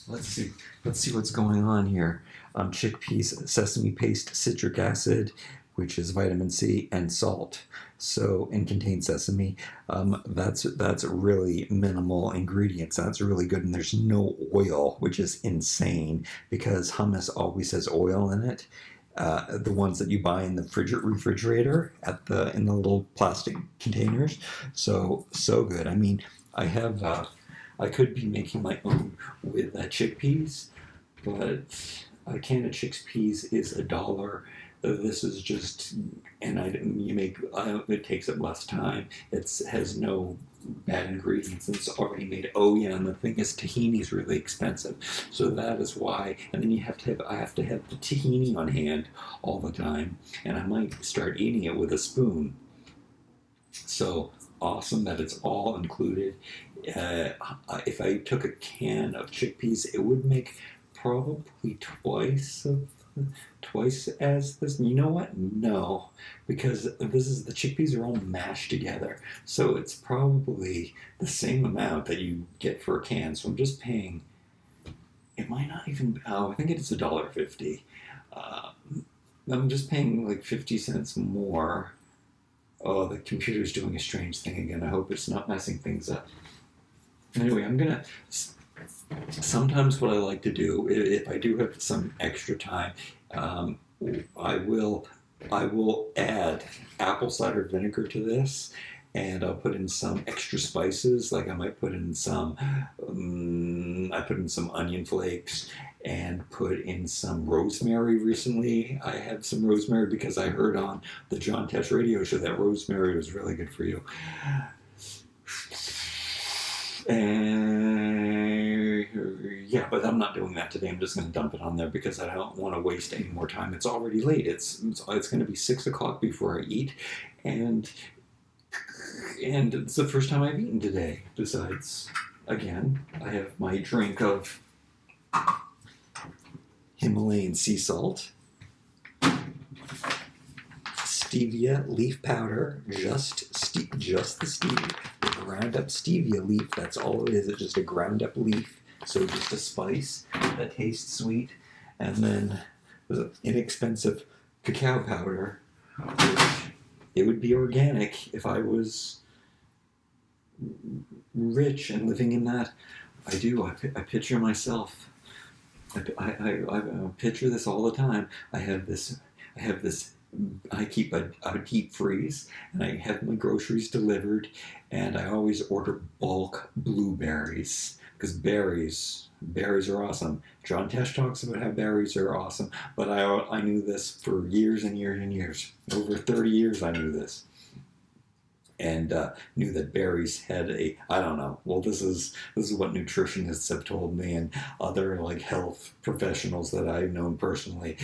Let's see what's going on here. Chickpeas, sesame paste, citric acid, which is vitamin C, and salt. So, and contains sesame. That's really minimal ingredients. That's really good, and there's no oil, which is insane because hummus always has oil in it. The ones that you buy in the refrigerator in the little plastic containers. So good. I mean, I could be making my own with chickpeas, but a can of chickpeas is $1. This is just, and it takes up less time. It has no bad ingredients, and it's already made. Oh yeah, and the thing is, tahini is really expensive, so that is why. And then I have to have the tahini on hand all the time, and I might start eating it with a spoon. So awesome that it's all included. If I took a can of chickpeas, it would make probably twice as this. You know what? No, because the chickpeas are all mashed together, so it's probably the same amount that you get for a can. So I'm just paying. It might not even. Oh, I think it's $1.50. I'm just paying like 50 cents more. Oh, the computer's doing a strange thing again. I hope it's not messing things up. Anyway, sometimes what I like to do, if I do have some extra time, I will add apple cider vinegar to this, and I'll put in some extra spices. Like I might put in some onion flakes, and put in some rosemary. Recently I had some rosemary because I heard on the John Tesh radio show that rosemary was really good for you. And yeah, but I'm not doing that today. I'm just going to dump it on there because I don't want to waste any more time. It's already late. It's going to be 6 o'clock before I eat, and it's the first time I've eaten today. Besides, again, I have my drink of Himalayan sea salt, stevia leaf powder, just the stevia. Ground up stevia leaf, that's all it is. It's just a ground up leaf, so just a spice that tastes sweet. And then inexpensive cacao powder, which it would be organic if I was rich and living in that. I do. I picture myself. I picture this all the time. I have this. I keep a deep freeze, and I have my groceries delivered, and I always order bulk blueberries because berries are awesome. John Tesh talks about how berries are awesome, but I knew this for years and years and years. Over 30 years I knew this. and knew that berries had a, I don't know, well, this is what nutritionists have told me, and other like health professionals that I've known personally,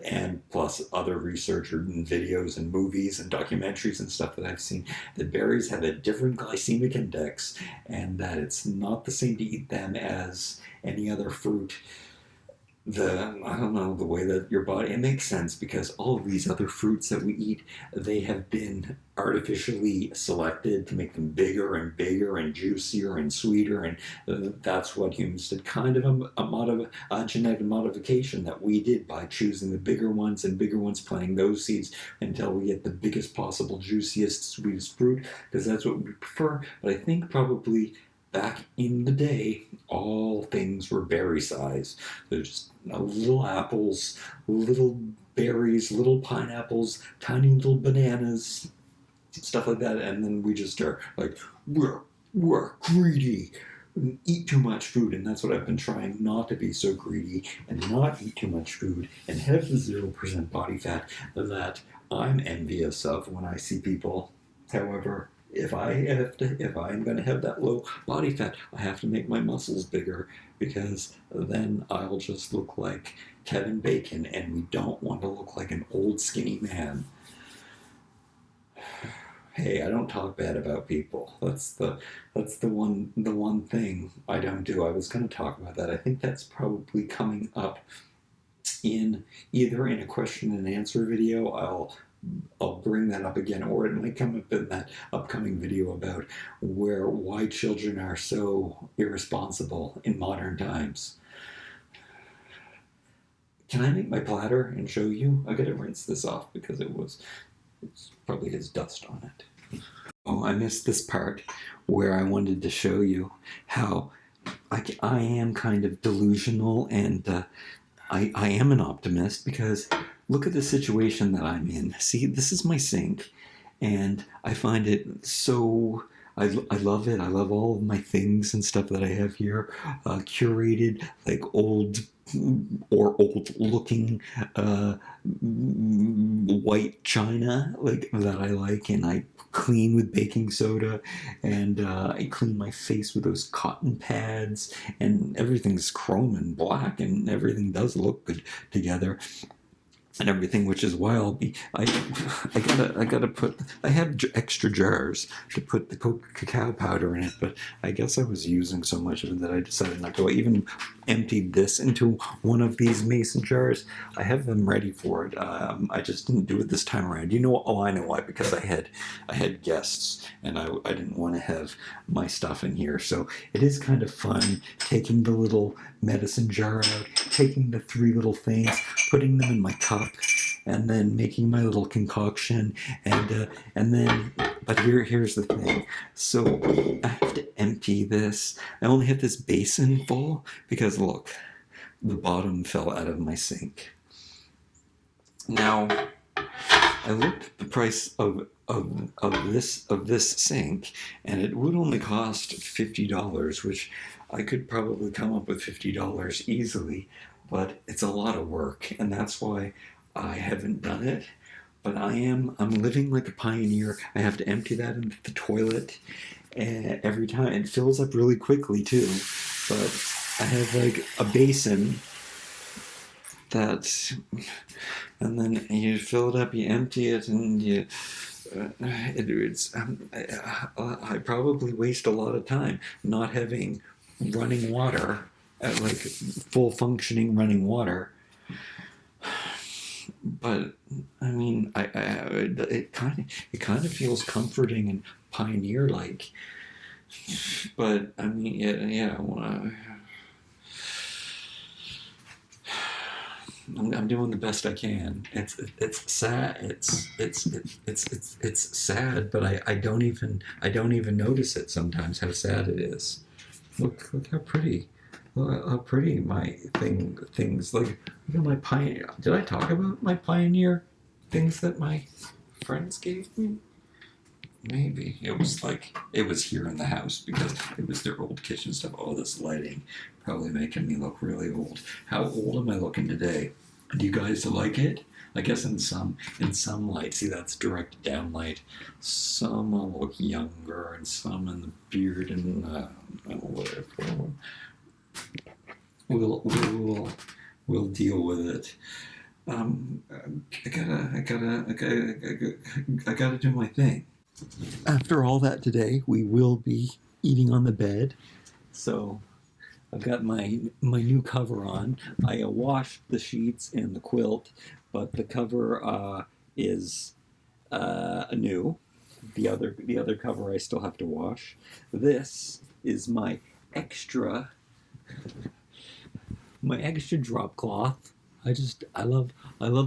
and plus other researchers and videos and movies and documentaries and stuff that I've seen, that berries have a different glycemic index, and that it's not the same to eat them as any other fruit. I don't know, the way that your body, it makes sense because all of these other fruits that we eat, they have been artificially selected to make them bigger and bigger and juicier and sweeter, and that's what humans did, kind of a genetic modification that we did by choosing the bigger ones and bigger ones, planting those seeds until we get the biggest possible, juiciest, sweetest fruit, because that's what we prefer. But I think probably back in the day, all things were berry size. There's just little apples, little berries, little pineapples, tiny little bananas, stuff like that. And then we just are like, we're greedy and eat too much food. And that's what I've been trying, not to be so greedy and not eat too much food and have the 0% body fat that I'm envious of when I see people. However, if I'm going to have that low body fat, I have to make my muscles bigger, because then I'll just look like Kevin Bacon, and we don't want to look like an old skinny man. Hey, I don't talk bad about people. That's the one thing I don't do. I was going to talk about that. I think that's probably coming up in either in a question and answer video. I'll bring that up again, or it might come up in that upcoming video about why children are so irresponsible in modern times. Can I make my platter and show you? I gotta rinse this off because it's probably has dust on it. Oh, I missed this part where I wanted to show you how I am kind of delusional, and I am an optimist, because look at the situation that I'm in. See, this is my sink, and I find it so, I love it. I love all of my things and stuff that I have here, curated, like old looking white china, like that I like, and I clean with baking soda, and I clean my face with those cotton pads, and everything's chrome and black, and everything does look good together and everything, which is why I have extra jars to put the cacao powder in it, but I guess I was using so much of it that I decided not to. I even emptied this into one of these mason jars. I have them ready for it. I just didn't do it this time around. You know, I know why, because I had guests, and I didn't want to have my stuff in here. So it is kind of fun taking the little medicine jar out, taking the 3 little things, putting them in my cup, and then making my little concoction, and then, but here's the thing. So I have to empty this. I only have this basin full because look, the bottom fell out of my sink. Now, I looked at the price of this sink, and it would only cost $50, which I could probably come up with $50 easily, but it's a lot of work, and that's why I haven't done it. But I'm living like a pioneer. I have to empty that into the toilet every time. It fills up really quickly too, but I have like a basin and then you fill it up, you empty it, and I probably waste a lot of time not having running water, like full functioning running water. But I mean, it kind of feels comforting and pioneer like. But I mean, yeah. I'm doing the best I can. It's sad. It's sad, but I don't even notice it sometimes how sad it is. Look how pretty. Look how pretty my things like. Look at my pioneer. Did I talk about my pioneer things that my friends gave me? Maybe it was here in the house because it was their old kitchen stuff. Oh, this lighting probably making me look really old. How old am I looking today? Do you guys like it? I guess in some light, see that's direct downlight. Some will look younger, and some in the beard and whatever. We'll deal with it. I gotta do my thing. After all that today, we will be eating on the bed. So I've got my new cover on. I washed the sheets and the quilt, but the cover is new. The other cover I still have to wash. This is my extra drop cloth. I love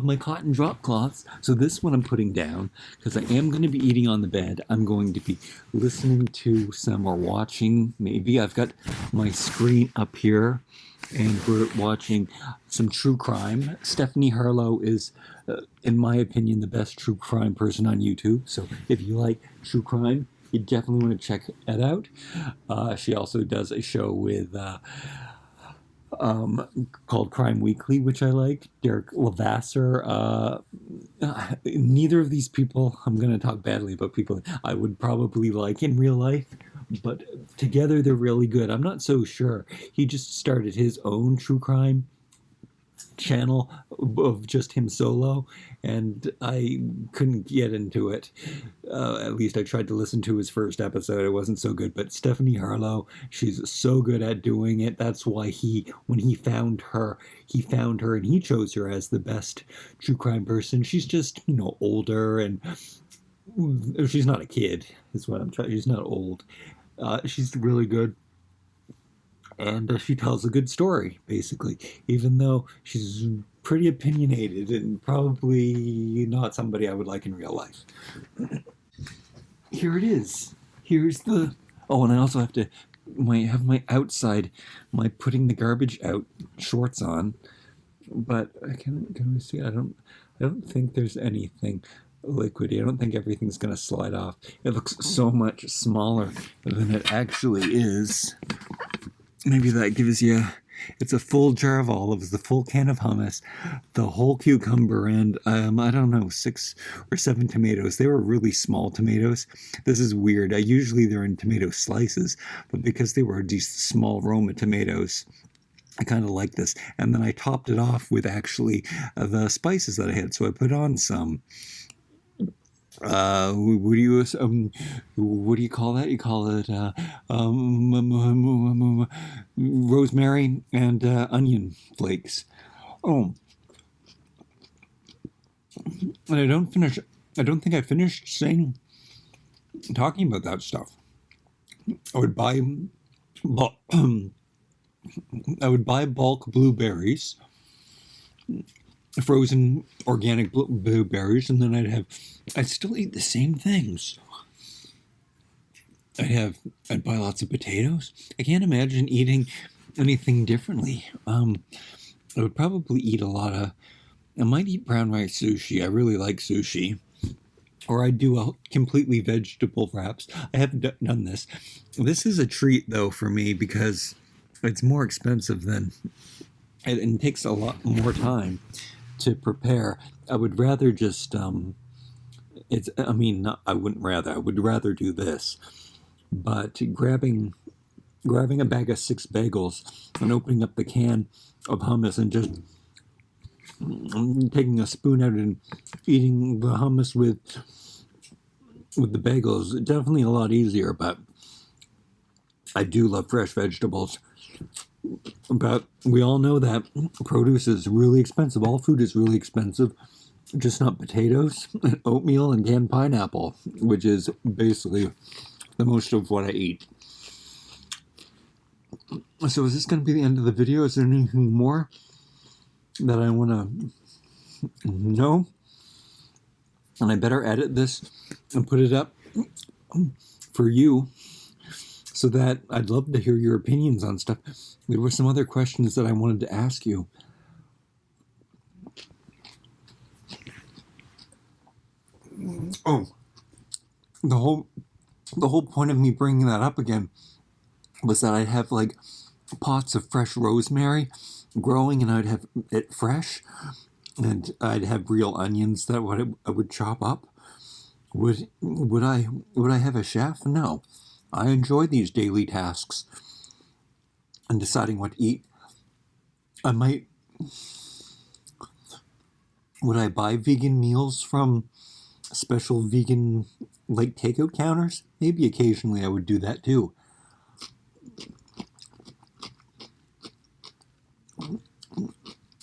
my cotton drop cloths. So this one I'm putting down because I am going to be eating on the bed. I'm going to be listening to some or watching. Maybe I've got my screen up here, and we're watching some true crime. Stephanie Harlow is, in my opinion, the best true crime person on YouTube. So if you like true crime, you definitely want to check that out. She also does a show with called Crime Weekly, which I like. Derek Levasseur. Neither of these people, I'm going to talk badly about people I would probably like in real life, but together they're really good. I'm not so sure. He just started his own true crime channel of just him solo, and I couldn't get into it. At least I tried to listen to his first episode. It wasn't so good, but Stephanie Harlow, she's so good at doing it. That's why when he found her and he chose her as the best true crime person. She's just, older, and she's not a kid is what I'm trying. She's not old. She's really good. And she tells a good story, basically, even though she's pretty opinionated and probably not somebody I would like in real life. Here it is. Here's the... Oh, and I also have to have my outside, my putting the garbage out shorts on. But can we see? I don't think there's anything liquidy. I don't think everything's going to slide off. It looks so much smaller than it actually is. Maybe that gives you... It's a full jar of olives, the full can of hummus, the whole cucumber, and I don't know, 6 or 7 tomatoes. They were really small tomatoes. This is weird. Usually they're in tomato slices, but because they were these small Roma tomatoes, I kind of like this. And then I topped it off with actually the spices that I had. So I put on some... what do you call that? You call it rosemary and onion flakes. Oh, and I don't think I finished talking about that stuff. I would buy bulk blueberries, frozen organic blueberries, and then I'd still eat the same things. I'd buy lots of potatoes. I can't imagine eating anything differently. I would probably eat I might eat brown rice sushi. I really like sushi. Or I'd do a completely vegetable wraps. I haven't done this. This is a treat, though, for me, because it's more expensive than... and takes a lot more time to prepare. I would rather just, I would rather do this. But grabbing a bag of 6 bagels and opening up the can of hummus and just taking a spoon out and eating the hummus with the bagels, definitely a lot easier, but I do love fresh vegetables. But we all know that produce is really expensive. All food is really expensive, just not potatoes, oatmeal, and canned pineapple, which is basically the most of what I eat. So is this going to be the end of the video? Is there anything more that I want to know? And I better edit this and put it up for you, so that I'd love to hear your opinions on stuff. There were some other questions that I wanted to ask you. Oh, the whole point of me bringing that up again was that I'd have like pots of fresh rosemary growing, and I'd have it fresh. and I'd have real onions that I would chop up. Would I have a chef? No. I enjoy these daily tasks and deciding what to eat. I might Would I buy vegan meals from special vegan like takeout counters? Maybe occasionally I would do that too.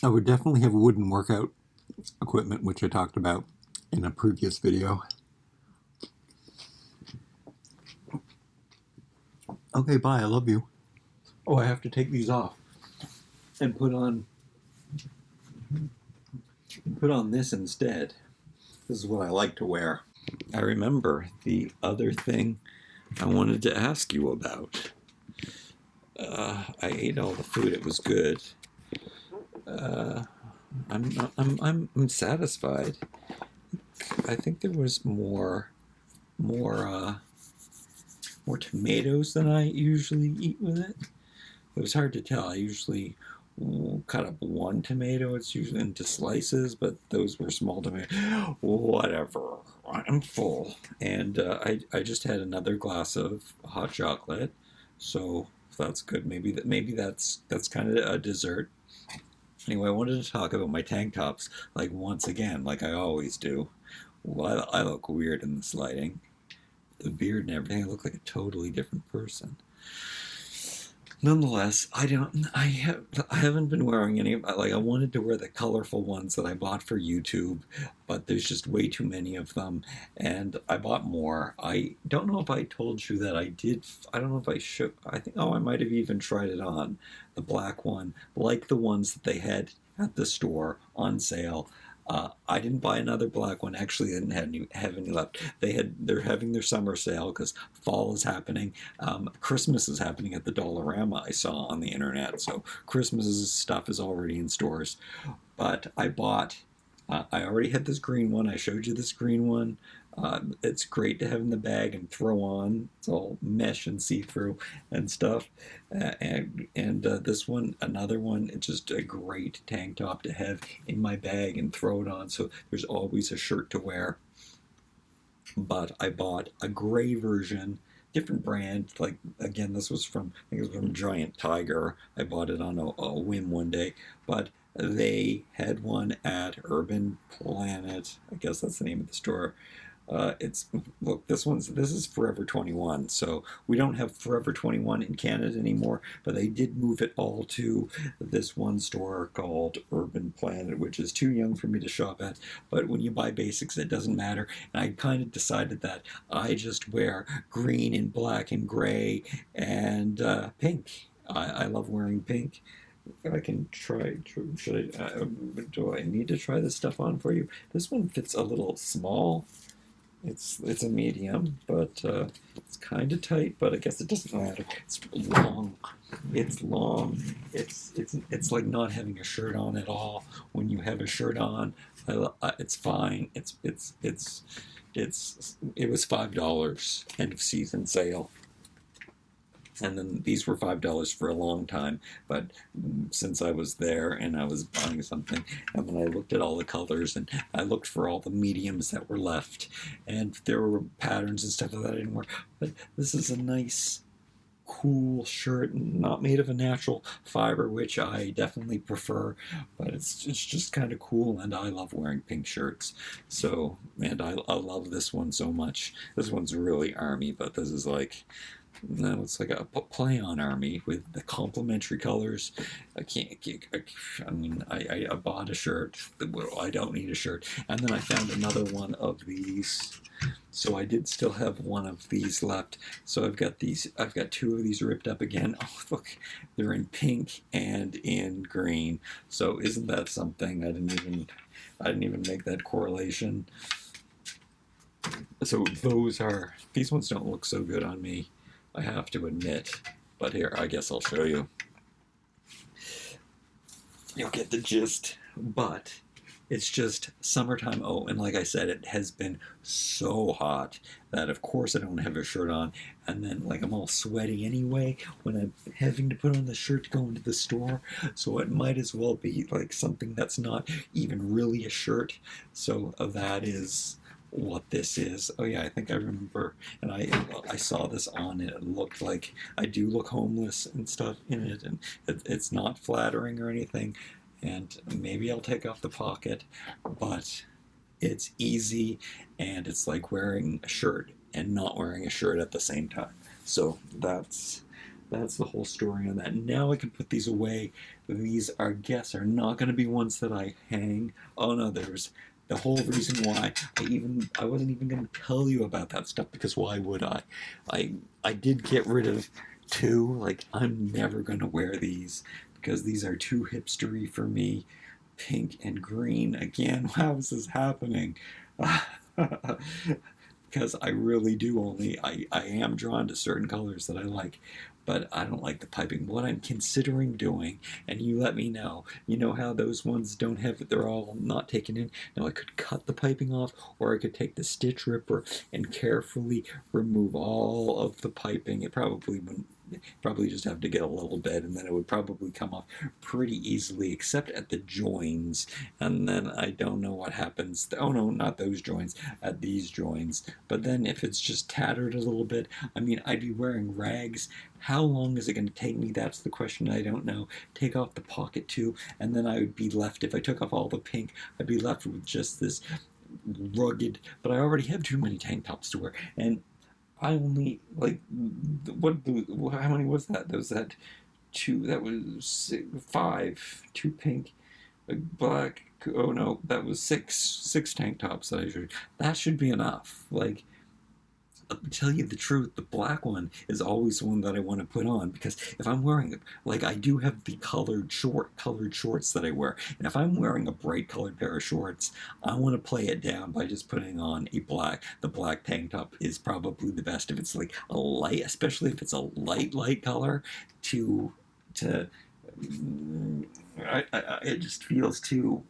I would definitely have wooden workout equipment, which I talked about in a previous video. Okay, bye. I love you. Oh, I have to take these off and put on this instead. This is what I like to wear. I remember the other thing I wanted to ask you about. I ate all the food; it was good. I'm satisfied. I think there was more tomatoes than I usually eat with it. It was hard to tell. I usually cut up one tomato. It's usually into slices, but those were small tomatoes. Whatever. I'm full, and I just had another glass of hot chocolate, so that's good. Maybe that's kind of a dessert. Anyway, I wanted to talk about my tank tops, like once again, like I always do. Well, I look weird in this lighting. The beard and everything, I look like a totally different person. Nonetheless, I haven't been wearing any. Like, I wanted to wear the colorful ones that I bought for YouTube, but there's just way too many of them, and I bought more. I don't know if I told you that I did. I don't know if I should. I think, oh, I might have even tried it on, the black one, like the ones that they had at the store on sale. I didn't buy another black one. Actually, I didn't have any left. They're having their summer sale because fall is happening. Christmas is happening at the Dollarama. I saw on the internet, so Christmas stuff is already in stores. But I bought. I already had this green one. I showed you this green one. It's great to have in the bag and throw on. It's all mesh and see-through and stuff. And this one, another one, it's just a great tank top to have in my bag and throw it on. So there's always a shirt to wear. But I bought a gray version, different brand. Like, again, this was from, I think it was from Giant Tiger. I bought it on a whim one day. But they had one at Urban Planet. I guess that's the name of the store. Look, this is Forever 21. So we don't have Forever 21 in Canada anymore, but they did move it all to this one store called Urban Planet, which is too young for me to shop at. But when you buy basics, it doesn't matter. And I kind of decided that I just wear green and black and gray and pink. I love wearing pink. I can try. Should I? Do I need to try this stuff on for you? This one fits a little small. It's a medium, but it's kind of tight. But I guess it doesn't matter. It's long. It's long. It's like not having a shirt on at all. When you have a shirt on, it's fine. It was $5 end of season sale. And then these were $5 for a long time, but since I was there and I was buying something, and when I looked at all the colors and I looked for all the mediums that were left, and there were patterns and stuff that I didn't wear, but this is a nice, cool shirt, not made of a natural fiber, which I definitely prefer, but it's just kind of cool, and I love wearing pink shirts. So, and I love this one so much. This one's really army, but this is like. No, it's like a play on army with the complementary colors. I bought a shirt. I don't need a shirt. And then I found another one of these. So I did still have one of these left. So I've got two of these ripped up again. Oh, look, they're in pink and in green. So isn't that something? I didn't even make that correlation. So these ones don't look so good on me, I have to admit, but here, I guess I'll show you. You'll get the gist, but It's just summertime. Oh, and like I said, it has been so hot that of course I don't have a shirt on, and then like I'm all sweaty anyway when I'm having to put on the shirt to go into the store. So it might as well be like something that's not even really a shirt. So that is what this is. Oh yeah, I think I remember, and I saw this on it. It looked like I do look homeless and stuff in it, and it's not flattering or anything. And maybe I'll take off the pocket, but it's easy, and it's like wearing a shirt and not wearing a shirt at the same time. So that's the whole story on that. Now I can put these away. These are guests are not going to be ones that I hang. Oh no, there's the whole reason why I wasn't even going to tell you about that stuff, because why would I? I did get rid of two. Like, I'm never going to wear these because these are too hipstery for me. Pink and green again. How is this happening? Because I really do only I am drawn to certain colors that I like, but I don't like the piping. What I'm considering doing, and you let me know, you know how those ones don't have, they're all not taken in. Now I could cut the piping off, or I could take the stitch ripper and carefully remove all of the piping. It probably wouldn't, probably just have to get a little bit, and then it would probably come off pretty easily, except at the joins. And then I don't know what happens. Oh no, not those joints, at these joints. But then if it's just tattered a little bit, I mean, I'd be wearing rags. How long is it going to take me? That's the question I don't know. Take off the pocket too, and then I would be left, if I took off all the pink, I'd be left with just this rugged, but I already have too many tank tops to wear. And I only, like, how many was that? That was that two, that was five, two pink, a black, oh no, that was six tank tops that should be enough. Like, I'll tell you the truth, the black one is always the one that I want to put on, because if I'm wearing, like, I do have the colored shorts that I wear, and if I'm wearing a bright colored pair of shorts, I want to play it down by just putting on the black tank top is probably the best. If it's like a light, especially if it's a light color, to it just feels too,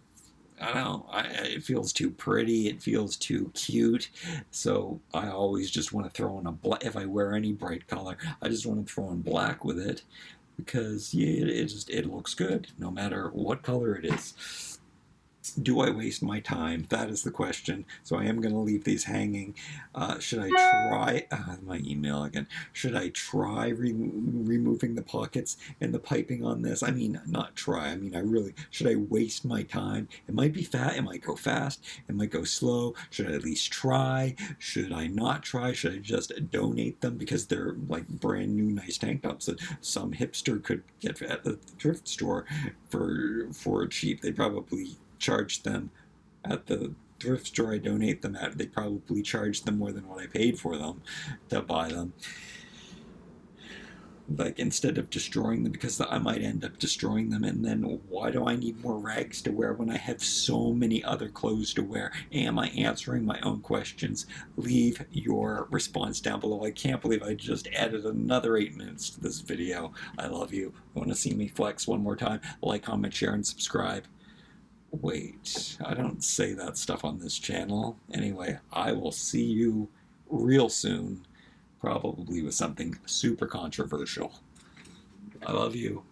I don't know, it feels too pretty, it feels too cute, so I always just want to throw in a black. If I wear any bright color, I just want to throw in black with it, because yeah, it looks good, no matter what color it is. Do I waste my time? That is the question. So I am going to leave these hanging. Should I try my email again? Should I try removing the pockets and the piping on this? I mean, not try. I mean, should I waste my time? It might be fat. It might go fast. It might go slow. Should I at least try? Should I not try? Should I just donate them because they're like brand new nice tank tops that some hipster could get at the thrift store for cheap? They probably charge them at the thrift store I donate them at. They probably charge them more than what I paid for them to buy them. Like, instead of destroying them, because I might end up destroying them, and then why do I need more rags to wear when I have so many other clothes to wear? Am I answering my own questions? Leave your response down below. I can't believe I just added another 8 minutes to this video. I love you. Want to see me flex one more time? Like, comment, share, and subscribe. Wait, I don't say that stuff on this channel. Anyway, I will see you real soon, probably with something super controversial. I love you.